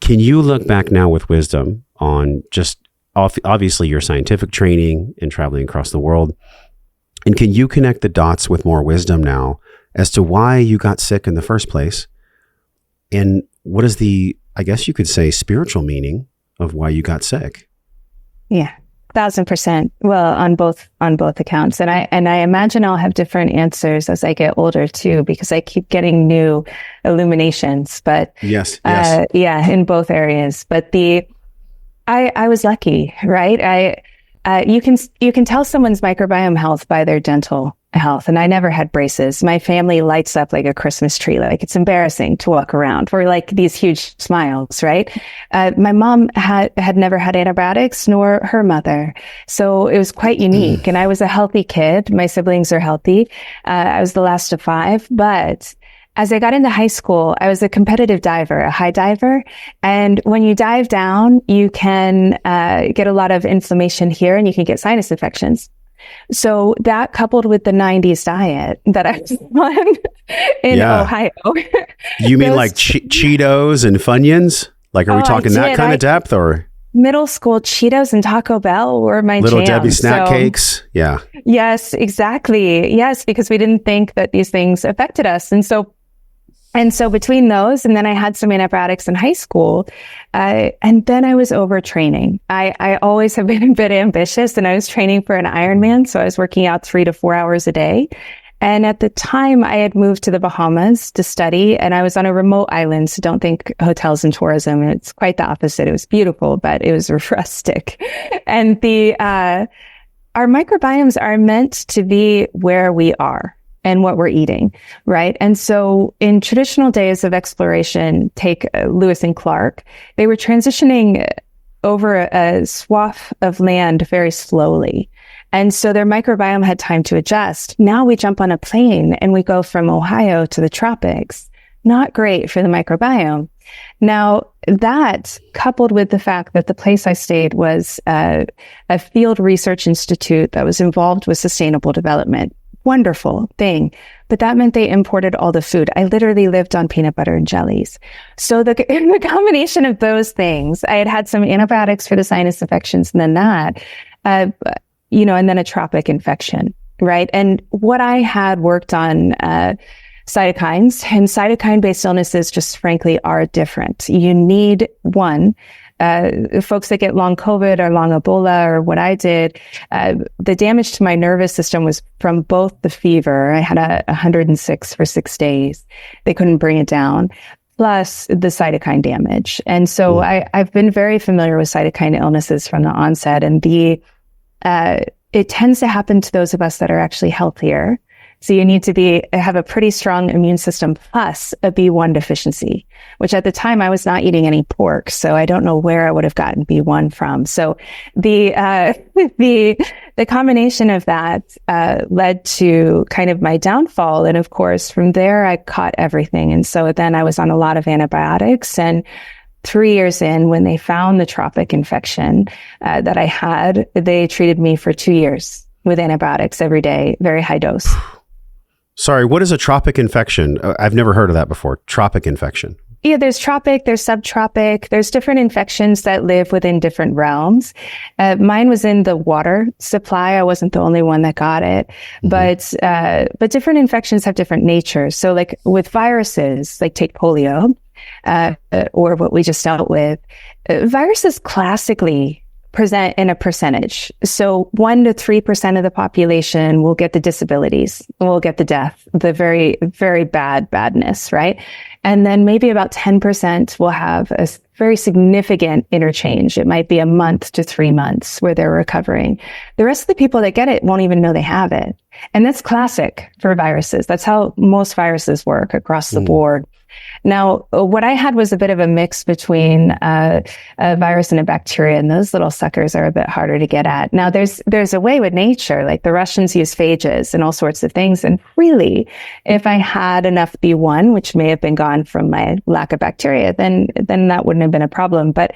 Can you look back now with wisdom on just obviously your scientific training and traveling across the world? And can you connect the dots with more wisdom now as to why you got sick in the first place? And what is the, I guess you could say, spiritual meaning of why you got sick? Yeah, 1,000%. Well, on both accounts. And I imagine I'll have different answers as I get older too, because I keep getting new illuminations, but yes. Yeah, in both areas. But I was lucky, right? You can tell someone's microbiome health by their dental health. And I never had braces. My family lights up like a Christmas tree. Like, it's embarrassing to walk around. We're like these huge smiles, right? My mom had never had antibiotics, nor her mother. So it was quite unique. And I was a healthy kid. My siblings are healthy. I was the last of 5, but as I got into high school, I was a competitive diver, a high diver. And when you dive down, you can get a lot of inflammation here and you can get sinus infections. So that, coupled with the 90s diet that I was on in Ohio. You mean like Cheetos and Funyuns? Like, are we talking that kind of depth, or? Middle school Cheetos and Taco Bell were my Little jam. Debbie snack cakes. Yeah. Yes, exactly. Yes, because we didn't think that these things affected us. And so between those, and then I had some antibiotics in high school, and then I was overtraining. I always have been a bit ambitious, and I was training for an Ironman. So I was working out 3 to 4 hours a day. And at the time, I had moved to the Bahamas to study, and I was on a remote island. So don't think hotels and tourism. It's quite the opposite. It was beautiful, but it was rustic. And our microbiomes are meant to be where we are and what we're eating, right? And so in traditional days of exploration, take Lewis and Clark, they were transitioning over a swath of land very slowly. And so their microbiome had time to adjust. Now we jump on a plane and we go from Ohio to the tropics. Not great for the microbiome. Now, that, coupled with the fact that the place I stayed was a field research institute that was involved with sustainable development. Wonderful thing. But that meant they imported all the food. I literally lived on peanut butter and jellies. So the combination of those things, I had some antibiotics for the sinus infections, and then that, and then a tropic infection, right? And what I had worked on, cytokines, and cytokine-based illnesses just frankly are different. You need one. Folks that get long COVID or long Ebola, or what I did, the damage to my nervous system was from both the fever. I had 106 for 6 days. They couldn't bring it down, plus the cytokine damage. And so I've been very familiar with cytokine illnesses from the onset, and it tends to happen to those of us that are actually healthier. So you need to have a pretty strong immune system plus a B1 deficiency, which at the time I was not eating any pork. So I don't know where I would have gotten B1 from. So the combination of that, led to kind of my downfall. And of course, from there, I caught everything. And so then I was on a lot of antibiotics, and 3 years in, when they found the tropic infection, that I had, they treated me for 2 years with antibiotics every day, very high dose. Sorry, what is a tropic infection? I've never heard of that before. Tropic infection. Yeah, there's tropic, there's subtropic, there's different infections that live within different realms. Mine was in the water supply. I wasn't the only one that got it, but different infections have different natures. So like with viruses, like take polio, or what we just dealt with, viruses classically present in a percentage. So 1 to 3% of the population will get the disabilities, will get the death, the very, very badness, right? And then maybe about 10% will have a very significant interchange. It might be a month to 3 months where they're recovering. The rest of the people that get it won't even know they have it. And that's classic for viruses. That's how most viruses work across the board. Now, what I had was a bit of a mix between a virus and a bacteria, and those little suckers are a bit harder to get at. Now, there's a way with nature, like the Russians use phages and all sorts of things. And really, if I had enough B1, which may have been gone from my lack of bacteria, then that wouldn't have been a problem. But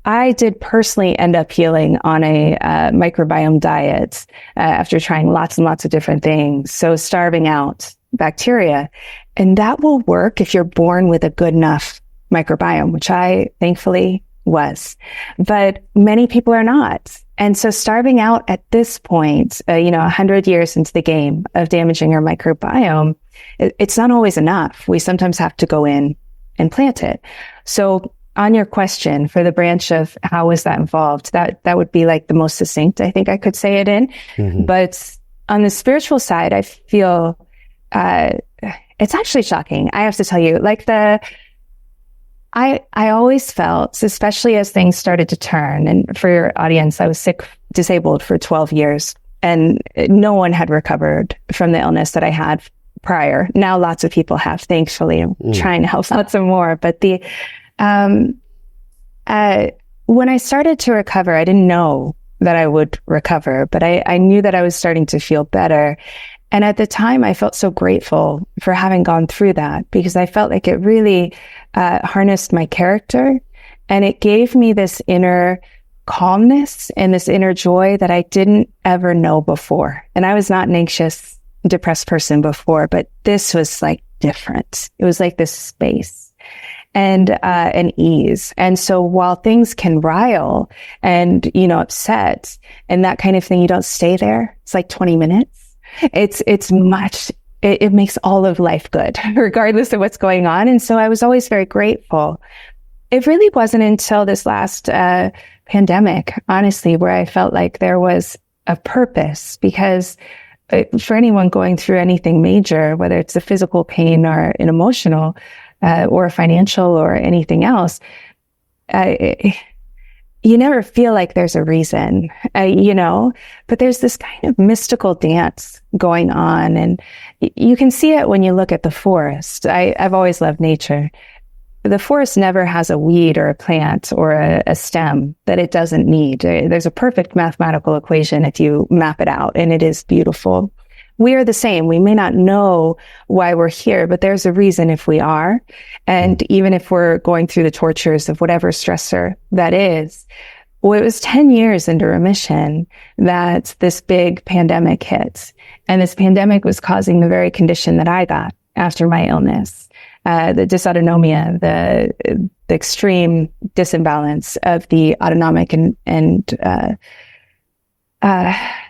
I did personally end up healing on a microbiome diet after trying lots and lots of different things. So starving out bacteria. And that will work if you're born with a good enough microbiome, which I thankfully was, but many people are not. And so starving out at this point, 100 years into the game of damaging our microbiome, it's not always enough. We sometimes have to go in and plant it. So on your question for the branch of how was that involved, that would be like the most succinct I think I could say it in. Mm-hmm. But on the spiritual side, I feel it's actually shocking. I have to tell you, like I always felt, especially as things started to turn, and for your audience, I was disabled for 12 years, and no one had recovered from the illness that I had prior. Now lots of people have, thankfully. I'm trying to help lots of more. But when I started to recover, I didn't know that I would recover, but I knew that I was starting to feel better. And at the time, I felt so grateful for having gone through that, because I felt like it really harnessed my character, and it gave me this inner calmness and this inner joy that I didn't ever know before. And I was not an anxious, depressed person before, but this was like different. It was like this space and an ease. And so while things can rile and, upset and that kind of thing, you don't stay there. It's like 20 minutes. It makes all of life good, regardless of what's going on. And so I was always very grateful. It really wasn't until this last pandemic, honestly, where I felt like there was a purpose, because for anyone going through anything major, whether it's a physical pain or an emotional or a financial or anything else, you never feel like there's a reason, but there's this kind of mystical dance going on. And you can see it when you look at the forest. I've always loved nature. The forest never has a weed or a plant or a stem that it doesn't need. There's a perfect mathematical equation if you map it out, and it is beautiful. We are the same. We may not know why we're here, but there's a reason if we are. And even if we're going through the tortures of whatever stressor that is, well, it was 10 years into remission that this big pandemic hit. And this pandemic was causing the very condition that I got after my illness, the dysautonomia, the extreme disimbalance of the autonomic and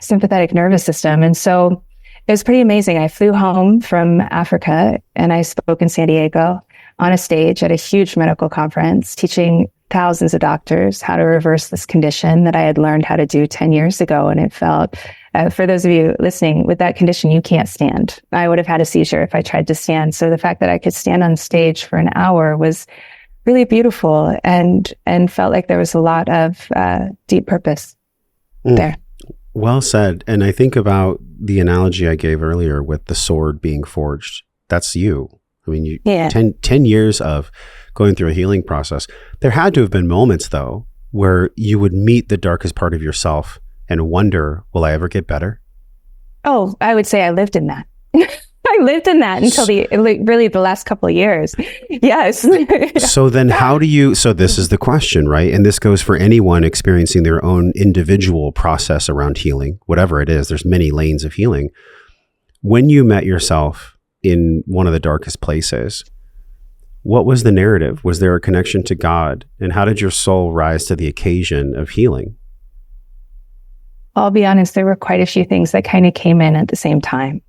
sympathetic nervous system. And so it was pretty amazing. I flew home from Africa and I spoke in San Diego on a stage at a huge medical conference, teaching thousands of doctors how to reverse this condition that I had learned how to do 10 years ago. And it felt, for those of you listening, with that condition, you can't stand. I would have had a seizure if I tried to stand. So the fact that I could stand on stage for an hour was really beautiful and felt like there was a lot of deep purpose there. Well said. And I think about the analogy I gave earlier with the sword being forged. That's you. I mean, 10 years of going through a healing process. There had to have been moments, though, where you would meet the darkest part of yourself and wonder, will I ever get better? Oh, I would say I lived in that. I lived in that until the last couple of years. Yes. So then so this is the question, right? And this goes for anyone experiencing their own individual process around healing, whatever it is. There's many lanes of healing. When you met yourself in one of the darkest places, what was the narrative? Was there a connection to God? And how did your soul rise to the occasion of healing? I'll be honest, there were quite a few things that kind of came in at the same time.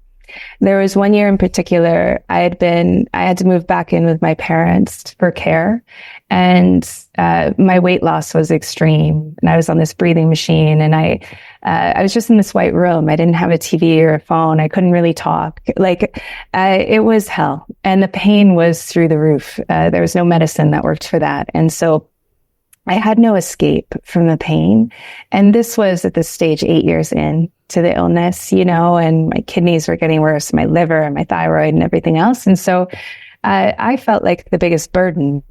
There was one year in particular, I had to move back in with my parents for care, and my weight loss was extreme, and I was on this breathing machine, and I was just in this white room. I didn't have a TV or a phone. I couldn't really talk. It was hell, and the pain was through the roof. There was no medicine that worked for that, and so I had no escape from the pain. And this was at this stage 8 years in to the illness, and my kidneys were getting worse, my liver and my thyroid and everything else. And so I felt like the biggest burden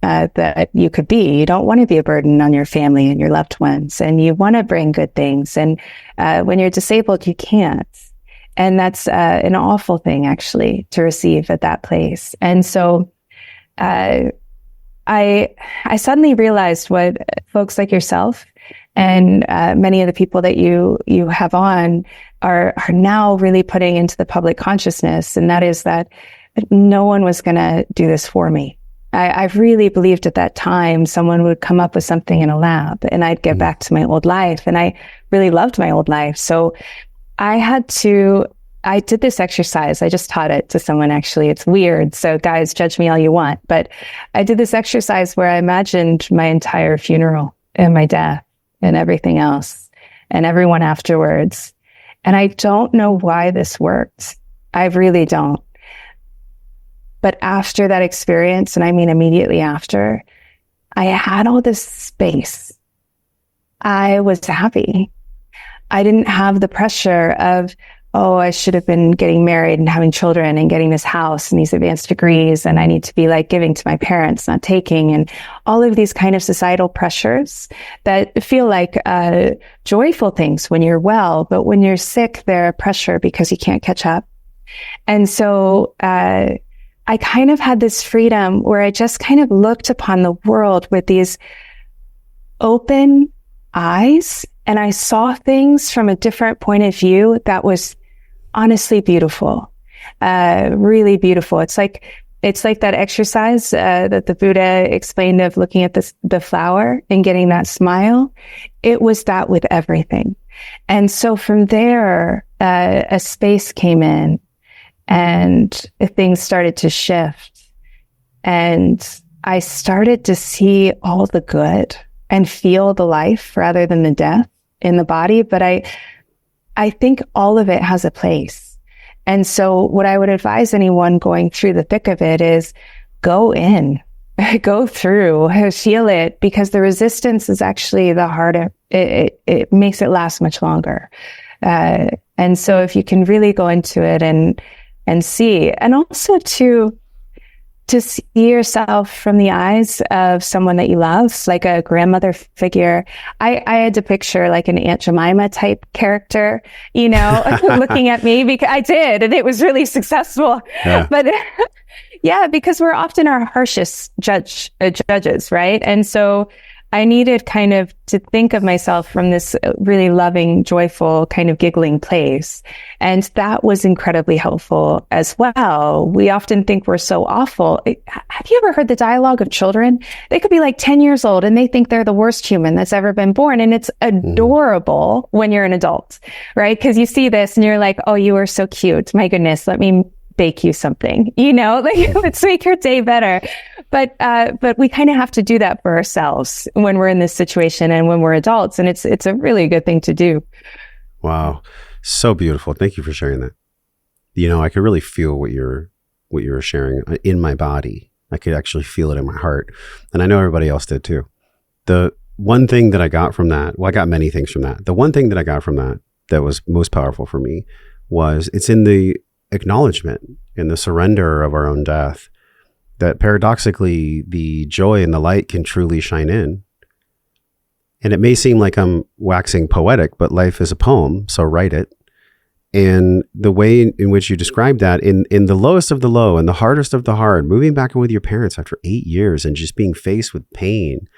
that you could be. You don't want to be a burden on your family and your loved ones, and you want to bring good things. And when you're disabled, you can't. And that's an awful thing, actually, to receive at that place. And so I suddenly realized what folks like yourself and many of the people that you have on are now really putting into the public consciousness, and that is that no one was going to do this for me. I really believed at that time someone would come up with something in a lab and I'd get back to my old life. And I really loved my old life. So I did this exercise. I just taught it to someone, actually. It's weird. So guys, judge me all you want. But I did this exercise where I imagined my entire funeral and my death and everything else and everyone afterwards. And I don't know why this worked. I really don't. But after that experience, and I mean immediately after, I had all this space. I was happy. I didn't have the pressure of, oh, I should have been getting married and having children and getting this house and these advanced degrees, and I need to be like giving to my parents, not taking, and all of these kind of societal pressures that feel like joyful things when you're well, but when you're sick, they're pressure because you can't catch up. And so I kind of had this freedom where I just kind of looked upon the world with these open eyes, and I saw things from a different point of view that was honestly beautiful, really beautiful. It's like that exercise that the Buddha explained of looking at the flower and getting that smile. It was that with everything. And so from there, a space came in and things started to shift. And I started to see all the good and feel the life rather than the death in the body. But I think all of it has a place. And so what I would advise anyone going through the thick of it is go in, go through, feel it, because the resistance is actually the harder. It makes it last much longer. And so if you can really go into it and see, and also to see yourself from the eyes of someone that you love, like a grandmother figure. I had to picture like an Aunt Jemima type character, looking at me, because I did, and it was really successful. Yeah. But yeah, because we're often our harshest judges, right? And so I needed kind of to think of myself from this really loving, joyful, kind of giggling place. And that was incredibly helpful as well. We often think we're so awful. Have you ever heard the dialogue of children? They could be like 10 years old and they think they're the worst human that's ever been born. And it's adorable when you're an adult, right? Because you see this and you're like, oh, you are so cute. My goodness, let me bake you something, let's make your day better. But we kind of have to do that for ourselves when we're in this situation and when we're adults. And it's a really good thing to do. Wow. So beautiful. Thank you for sharing that. I could really feel what you're sharing in my body. I could actually feel it in my heart. And I know everybody else did too. The one thing that I got from that, well, I got many things from that. The one thing that I got from that was most powerful for me was it's in the acknowledgement, in the surrender of our own death, that paradoxically the joy and the light can truly shine in. And it may seem like I'm waxing poetic, but life is a poem, so write it. And the way in which you describe that, in the lowest of the low and the hardest of the hard, moving back in with your parents after 8 years and just being faced with pain,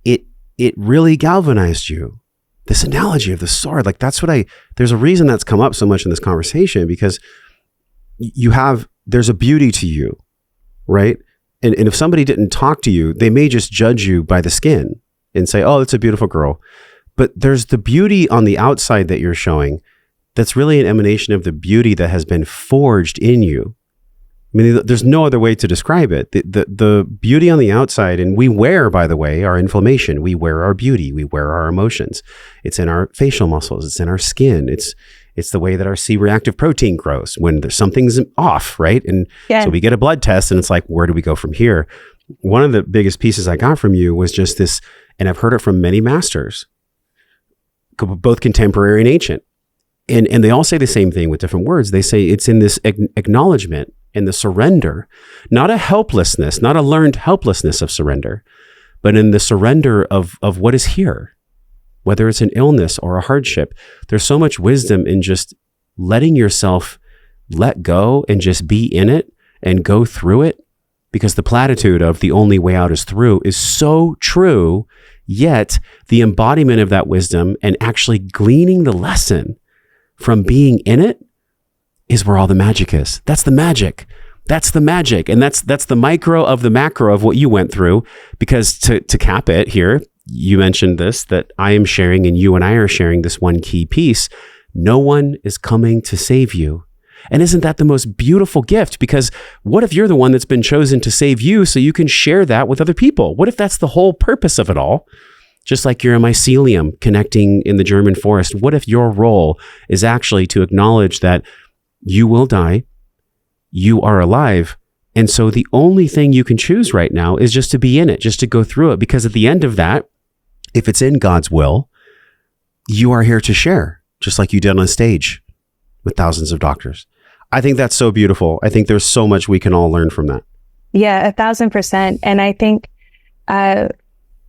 it really galvanized you. This analogy of the sword, like there's a reason that's come up so much in this conversation, because there's a beauty to you, right? And if somebody didn't talk to you, they may just judge you by the skin and say, oh, it's a beautiful girl. But there's the beauty on the outside that you're showing that's really an emanation of the beauty that has been forged in you. I mean, there's no other way to describe it. The beauty on the outside, and we wear, by the way, our inflammation. We wear our beauty. We wear our emotions. It's in our facial muscles. It's in our skin. It's the way that our C-reactive protein grows when something's off, right? And so we get a blood test and it's like, where do we go from here? One of the biggest pieces I got from you was just this, and I've heard it from many masters, both contemporary and ancient. And they all say the same thing with different words. They say it's in this acknowledgement and the surrender, not a helplessness, not a learned helplessness of surrender, but in the surrender of what is here. Whether it's an illness or a hardship, there's so much wisdom in just letting yourself let go and just be in it and go through it, because the platitude of the only way out is through is so true, yet the embodiment of that wisdom and actually gleaning the lesson from being in it is where all the magic is. That's the magic. That's the magic. And that's the micro of the macro of what you went through. Because to cap it here, you mentioned this, that I am sharing and you and I are sharing this one key piece. No one is coming to save you. And isn't that the most beautiful gift? Because what if you're the one that's been chosen to save you so you can share that with other people? What if that's the whole purpose of it all? Just like you're a mycelium connecting in the German forest, what if your role is actually to acknowledge that you will die, you are alive, and so the only thing you can choose right now is just to be in it, just to go through it, because at the end of that, if it's in God's will, you are here to share, just like you did on stage with thousands of doctors. I think that's so beautiful. I think there's so much we can all learn from that. Yeah, 1,000%. And I think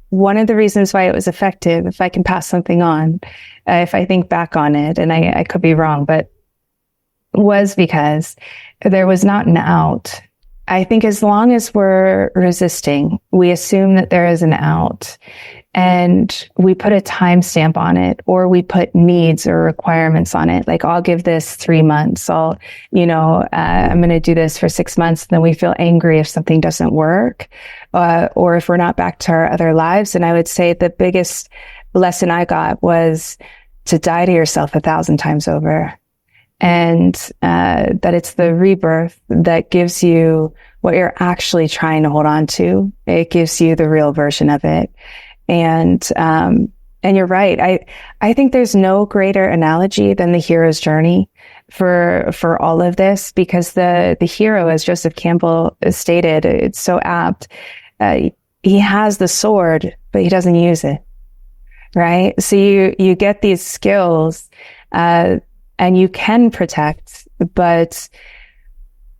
one of the reasons why it was effective, if I can pass something on, if I think back on it, and I could be wrong, but was because there was not an out. I think as long as we're resisting, we assume that there is an out, and we put a timestamp on it, or we put needs or requirements on it. Like, I'll give this 3 months. I'm going to do this for 6 months. And then we feel angry if something doesn't work, or if we're not back to our other lives. And I would say the biggest lesson I got was to die to yourself 1,000 times over. And that it's the rebirth that gives you what you're actually trying to hold on to. It gives you the real version of it. And you're right. I think there's no greater analogy than the hero's journey for all of this, because the hero, as Joseph Campbell stated, it's so apt. He has the sword, but he doesn't use it. Right. So you get these skills, and you can protect, but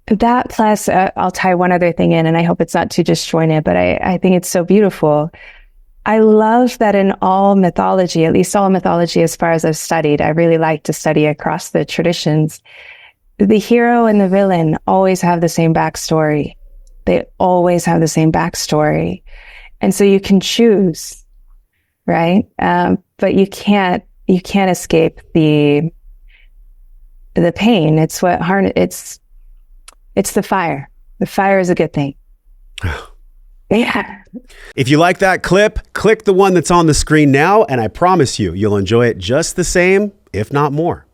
that plus, I'll tie one other thing in, and I hope it's not too disjointed, but I think it's so beautiful. I love that in all mythology, at least all mythology as far as I've studied, I really like to study across the traditions, the hero and the villain always have the same backstory. They always have the same backstory. And so you can choose, right? But you can't escape the pain. It's the fire. The fire is a good thing. Yeah. If you like that clip, click the one that's on the screen now, and I promise you'll enjoy it just the same, if not more.